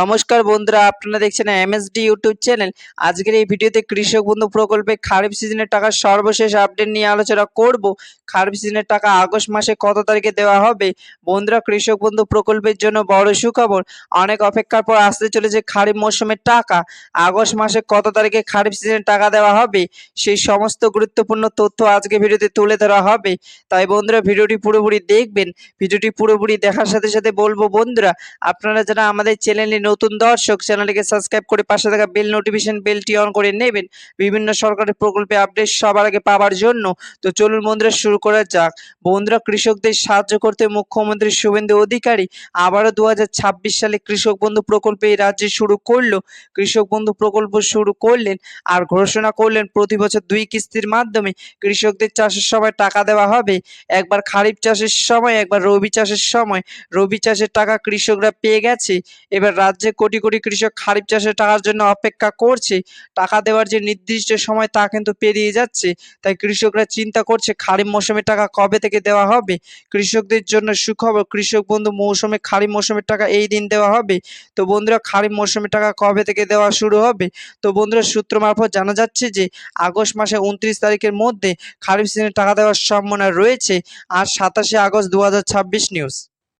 নমস্কার বন্ধুরা, আপনারা দেখছেন এমএসডি ইউটিউব চ্যানেল। আজকের এই ভিডিওতে কৃষক বন্ধু প্রকল্পে খারিফ সিজনের টাকার সর্বশেষ আপডেট নিয়ে আলোচনা করব। খারিফ সিজনের টাকা আগস্ট মাসে কত তারিখে দেওয়া হবে? বন্ধুরা, কৃষক বন্ধু প্রকল্পের জন্য বড় সুখবর। অনেক অপেক্ষার পর আসতে চলেছে খারিফ মৌসুমের টাকা। আগস্ট মাসে কত তারিখে খারিফ সিজনের টাকা দেওয়া হবে সেই সমস্ত গুরুত্বপূর্ণ তথ্য আজকে ভিডিওতে তুলে ধরা হবে। তাই বন্ধুরা, ভিডিওটি পুরোপুরি দেখবেন। ভিডিওটি পুরোপুরি দেখার সাথে সাথে বলবো বন্ধুরা, আপনারা যারা আমাদের চ্যানেলে নতুন দর্শক, চ্যানেলটিকে সাবস্ক্রাইব করে পাশে থাকা বেল নোটিফিকেশন বেলটি অন করে নেবেন বিভিন্ন সরকারি প্রকল্পে আপডেট সবার আগে পাওয়ার জন্য। তো চলুন বন্ধুরা, শুরু করা যাক। বন্ধুরা, কৃষকদের সাহায্য করতে মুখ্যমন্ত্রী শুভেন্দু অধিকারী আবারও 2026 সালে কৃষক বন্ধু প্রকল্প এই রাজ্যে শুরু করলো। কৃষক বন্ধু প্রকল্প শুরু করলেন আর ঘোষণা করলেন প্রতি বছর 2 কিস্তির মাধ্যমে কৃষকদের চাষের সময় টাকা দেওয়া হবে। একবার খারিফ চাষের সময়, একবার রবি চাষের সময়। রবি চাষের টাকা কৃষকরা পেয়ে গেছে। এবার রাজ্যে কোটি কোটি কৃষক খারিফ চাষের টাকার জন্য অপেক্ষা করছে। টাকা দেওয়ার যে নির্দিষ্ট সময় তা কিন্তু পেরিয়ে যাচ্ছে। তাই কৃষকরা চিন্তা করছে খারিফ মৌসুমের টাকা কবে থেকে দেওয়া হবে। কৃষকদের জন্য সুখবর, কৃষক বন্ধু মৌসুমে খারিফ মৌসুমের টাকা এই দিন দেওয়া হবে। তো বন্ধুরা, খারিফ মৌসুমের টাকা কবে থেকে দেওয়া শুরু হবে? তো বন্ধুরা, সূত্র মারফত জানা যাচ্ছে যে আগস্ট মাসে 29 তারিখের মধ্যে খারিফ সিজনের টাকা দেওয়ার সম্ভাবনা রয়েছে। আর 27 আগস্ট 2026 নিউজ।